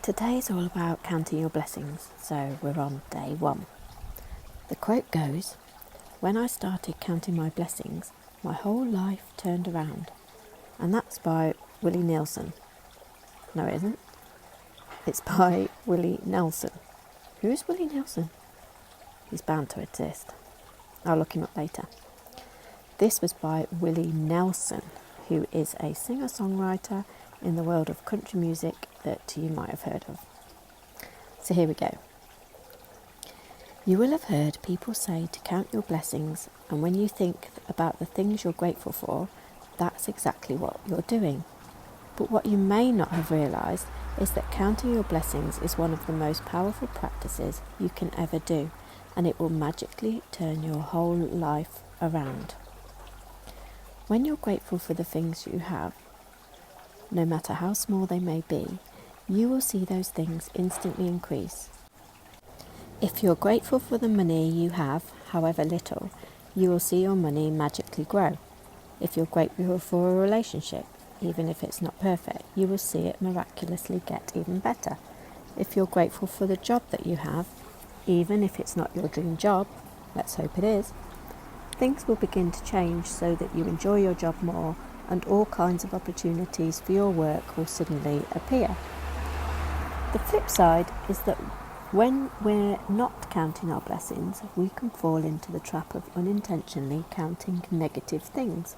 Today's all about counting your blessings, so we're on day 1. The quote goes, "When I started counting my blessings, my whole life turned around." And that's by Willie Nelson. No, it isn't. It's by Willie Nelson. Who's Willie Nelson? He's bound to exist. I'll look him up later. This was by Willie Nelson, who is a singer-songwriter in the world of country music that you might have heard of. So here we go. You will have heard people say to count your blessings, and when you think about the things you're grateful for, that's exactly what you're doing. But what you may not have realised is that counting your blessings is one of the most powerful practices you can ever do, and it will magically turn your whole life around. When you're grateful for the things you have, no matter how small they may be, you will see those things instantly increase. If you're grateful for the money you have, however little, you will see your money magically grow. If you're grateful for a relationship, even if it's not perfect, you will see it miraculously get even better. If you're grateful for the job that you have, even if it's not your dream job, let's hope it is, things will begin to change so that you enjoy your job more, and all kinds of opportunities for your work will suddenly appear. The flip side is that when we're not counting our blessings, we can fall into the trap of unintentionally counting negative things.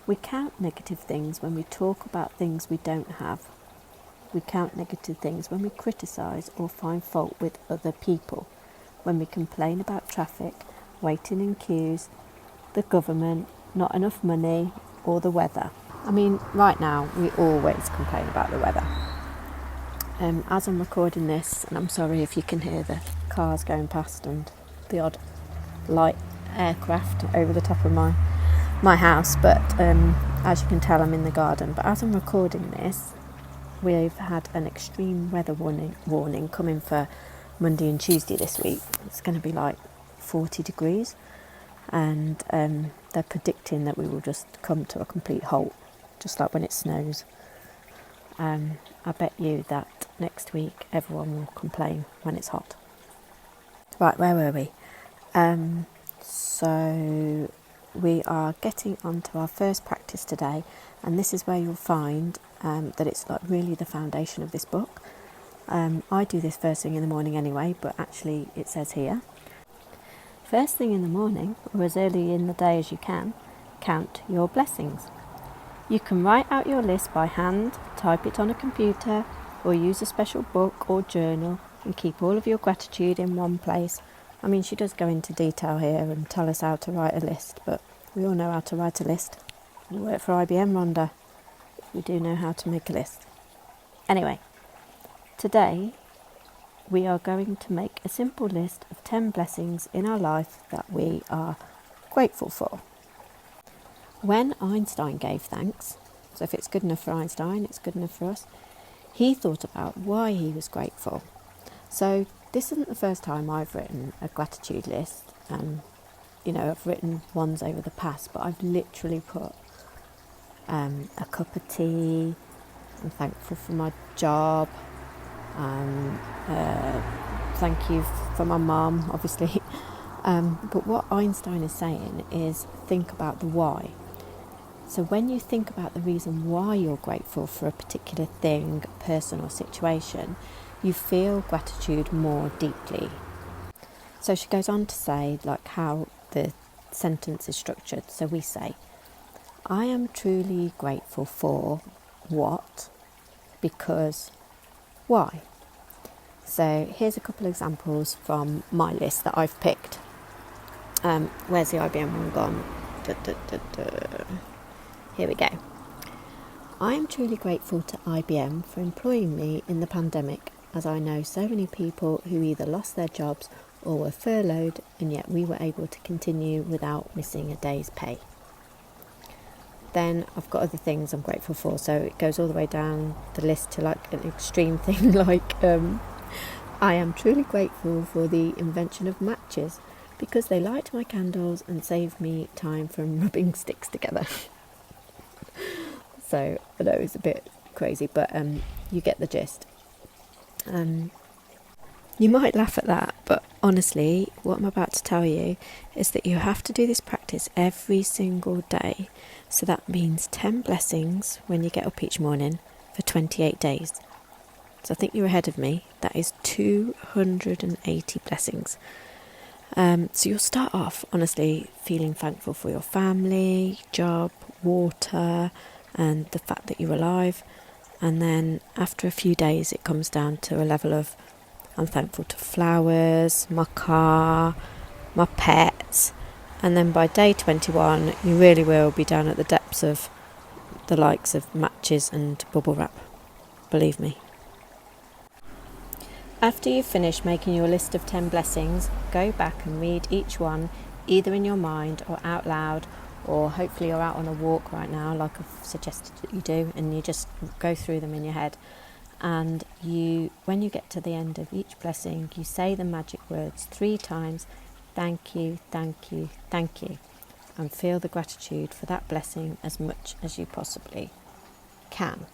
We count negative things when we talk about things we don't have. We count negative things when we criticise or find fault with other people, when we complain about traffic, waiting in queues, the government, not enough money, or the weather. I mean, right now, we always complain about the weather. As I'm recording this, and I'm sorry if you can hear the cars going past and the odd light aircraft over the top of my house, but as you can tell, I'm in the garden. But as I'm recording this, we've had an extreme weather warning coming for Monday and Tuesday this week. It's going to be like 40 degrees, and they're predicting that we will just come to a complete halt, just like when it snows. I bet you that next week everyone will complain when it's hot. Right, where were we? So we are getting onto our first practice today, and this is where you'll find that it's like really the foundation of this book. I do this first thing in the morning anyway, but actually it says here, first thing in the morning, or as early in the day as you can, count your blessings. You can write out your list by hand, type it on a computer, or use a special book or journal and keep all of your gratitude in one place. I mean, she does go into detail here and tell us how to write a list, but we all know how to write a list. You work for IBM, Rhonda. We do know how to make a list. Anyway, today we are going to make a simple list of 10 blessings in our life that we are grateful for. When Einstein gave thanks, so if it's good enough for Einstein, it's good enough for us, he thought about why he was grateful. So this isn't the first time I've written a gratitude list. I've written ones over the past, but I've literally put a cup of tea, I'm thankful for my job, thank you for my mum, obviously. But what Einstein is saying is think about the why. So when you think about the reason why you're grateful for a particular thing, person or situation, you feel gratitude more deeply. So she goes on to say like how the sentence is structured. So we say, I am truly grateful for what, because, why. So here's a couple of examples from my list that I've picked. Where's the IBM one gone? Here we go. I am truly grateful to IBM for employing me in the pandemic, as I know so many people who either lost their jobs or were furloughed, and yet we were able to continue without missing a day's pay. Then I've got other things I'm grateful for, so it goes all the way down the list to like an extreme thing like I am truly grateful for the invention of matches because they light my candles and save me time from rubbing sticks together. So I know it's a bit crazy, but you get the gist. You might laugh at that, but honestly, what I'm about to tell you is that you have to do this practice every single day. So that means 10 blessings when you get up each morning for 28 days. So I think you're ahead of me. That is 280 blessings. So you'll start off, honestly, feeling thankful for your family, job, water, and the fact that you're alive. And then after a few days, it comes down to a level of I'm thankful to flowers, my car, my pets. And then by day 21, you really will be down at the depths of the likes of matches and bubble wrap. Believe me. After you've finished making your list of 10 blessings, go back and read each one, either in your mind or out loud, or hopefully you're out on a walk right now, like I've suggested that you do, and you just go through them in your head. And when you get to the end of each blessing, you say the magic words 3 times, thank you, thank you, thank you, and feel the gratitude for that blessing as much as you possibly can.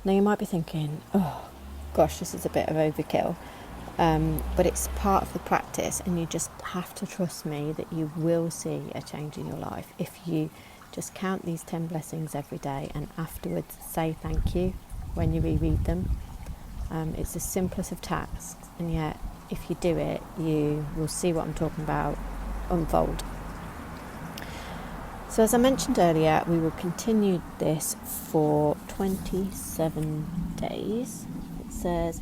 Now you might be thinking, oh gosh, this is a bit of overkill, but it's part of the practice, and you just have to trust me that you will see a change in your life if you just count these 10 blessings every day and afterwards say thank you when you reread them. It's the simplest of tasks, and yet if you do it, you will see what I'm talking about unfold. So as I mentioned earlier, we will continue this for 27 days. It says,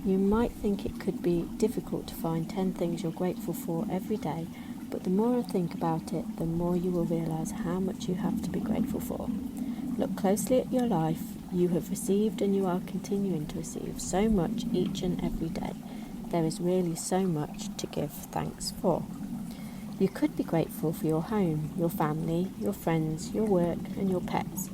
you might think it could be difficult to find 10 things you're grateful for every day, but the more I think about it, the more you will realise how much you have to be grateful for. Look closely at your life. You have received and you are continuing to receive so much each and every day. There is really so much to give thanks for. You could be grateful for your home, your family, your friends, your work and your pets.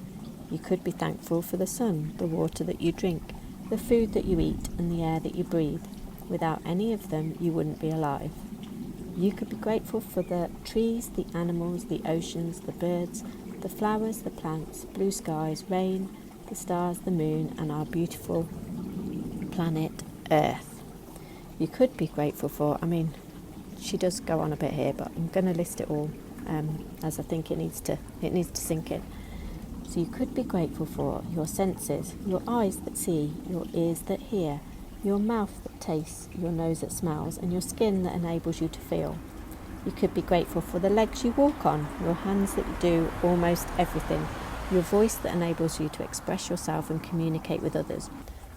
You could be thankful for the sun, the water that you drink, the food that you eat and the air that you breathe. Without any of them, you wouldn't be alive. You could be grateful for the trees, the animals, the oceans, the birds, the flowers, the plants, blue skies, rain, the stars, the moon, and our beautiful planet Earth. You could be grateful for, she does go on a bit here, but I'm going to list it all as I think it needs to sink in. So you could be grateful for your senses, your eyes that see, your ears that hear, your mouth that tastes, your nose that smells, and your skin that enables you to feel. You could be grateful for the legs you walk on, your hands that do almost everything, your voice that enables you to express yourself and communicate with others.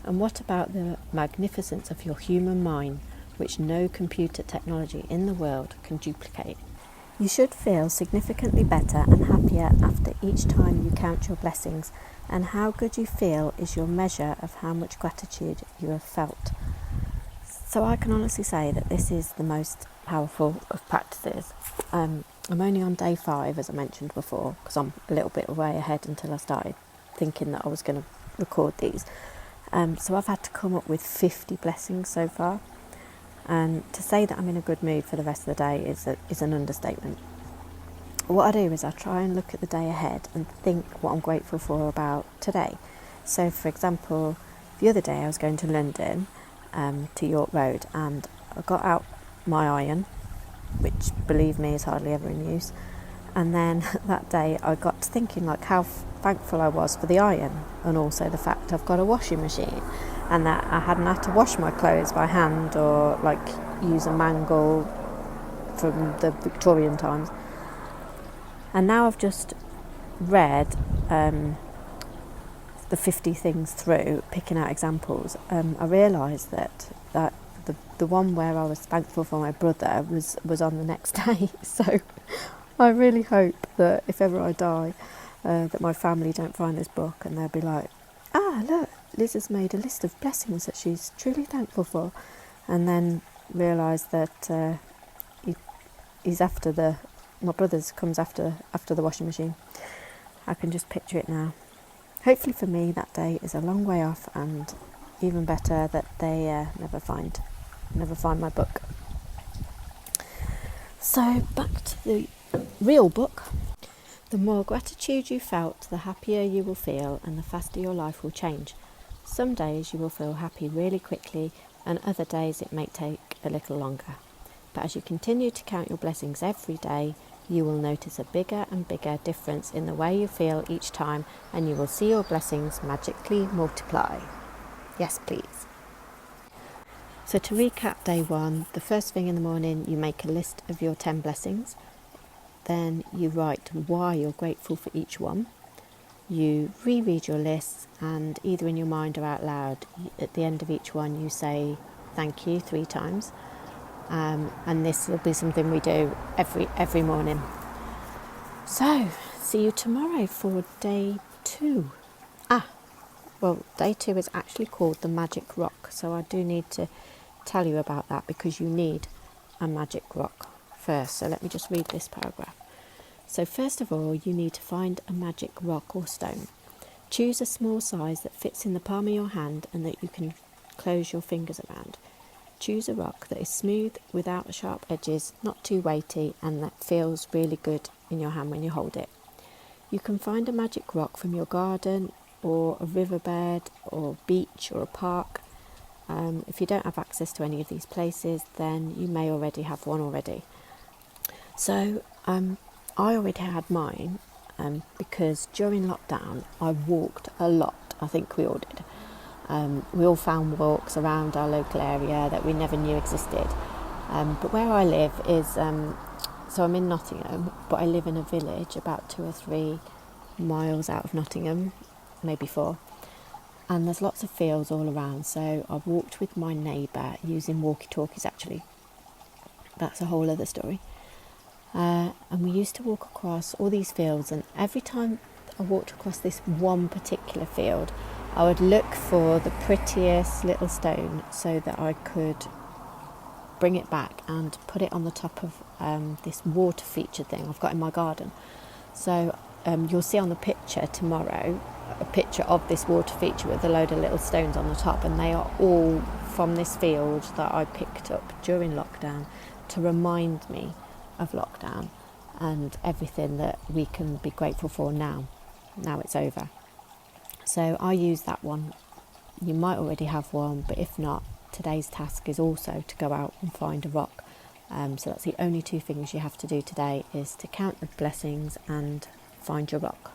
And what about the magnificence of your human mind, which no computer technology in the world can duplicate? You should feel significantly better and happier after each time you count your blessings, and how good you feel is your measure of how much gratitude you have felt. So I can honestly say that this is the most powerful of practices. I'm only on day 5, as I mentioned before, because I'm a little bit way ahead until I started thinking that I was going to record these. So I've had to come up with 50 blessings so far. And to say that I'm in a good mood for the rest of the day is an understatement. What I do is I try and look at the day ahead and think what I'm grateful for about today. So for example, the other day I was going to London, to York Road, and I got out my iron, which believe me is hardly ever in use, and then that day I got to thinking like how thankful I was for the iron, and also the fact I've got a washing machine and that I hadn't had to wash my clothes by hand or like use a mangle from the Victorian times. And now I've just read the 50 things through, picking out examples. I realised that the one where I was thankful for my brother was on the next day. So I really hope that if ever I die, that my family don't find this book and they'll be like, look, Liz has made a list of blessings that she's truly thankful for, and then realise that he's after my brother's comes after the washing machine. I can just picture it now. Hopefully for me that day is a long way off, and even better that they never find my book. So back to the real book. The more gratitude you felt, the happier you will feel and the faster your life will change. Some days you will feel happy really quickly, and other days it may take a little longer. But as you continue to count your blessings every day, you will notice a bigger and bigger difference in the way you feel each time, and you will see your blessings magically multiply. Yes, please. So to recap day 1, the first thing in the morning, you make a list of your 10 blessings. Then you write why you're grateful for each one. You reread your lists, and either in your mind or out loud, at the end of each one you say thank you 3 times. And this will be something we do every morning. So, see you tomorrow for day 2. Day 2 is actually called the Magic Rock. So I do need to tell you about that, because you need a magic rock first. So let me just read this paragraph. So first of all, you need to find a magic rock or stone. Choose a small size that fits in the palm of your hand and that you can close your fingers around. Choose a rock that is smooth, without sharp edges, not too weighty, and that feels really good in your hand when you hold it. You can find a magic rock from your garden or a riverbed or beach or a park. If you don't have access to any of these places, then you may already have one already. So I already had mine because during lockdown I walked a lot. I think we all did. We all found walks around our local area that we never knew existed. But where I live is, so I'm in Nottingham, but I live in a village about 2 or 3 miles out of Nottingham, maybe 4. And there's lots of fields all around. So I walked with my neighbour using walkie-talkies actually. That's a whole other story. And we used to walk across all these fields, and every time I walked across this one particular field, I would look for the prettiest little stone so that I could bring it back and put it on the top of this water feature thing I've got in my garden. So you'll see on the picture tomorrow a picture of this water feature with a load of little stones on the top, and they are all from this field that I picked up during lockdown to remind me of lockdown and everything that we can be grateful for now it's over. So I use that one. You might already have one, but if not, today's task is also to go out and find a rock. So that's the only 2 things you have to do today, is to count the blessings and find your rock.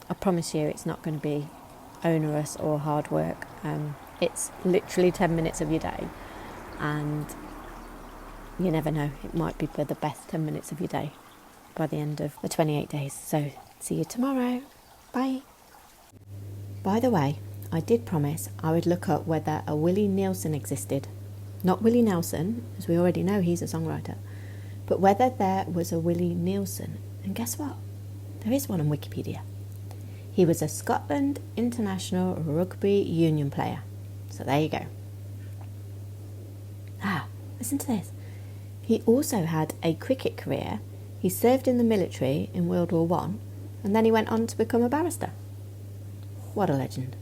I promise you it's not going to be onerous or hard work. It's literally 10 minutes of your day, and you never know, it might be for the best 10 minutes of your day by the end of the 28 days. So see you tomorrow. Bye. By the way, I did promise I would look up whether a Willie Nelson existed. Not Willie Nelson, as we already know he's a songwriter, but whether there was a Willie Nelson. And guess what? There is one on Wikipedia. He was a Scotland international rugby union player. So there you go. Listen to this. He also had a cricket career. He served in the military in World War I, and then he went on to become a barrister. What a legend.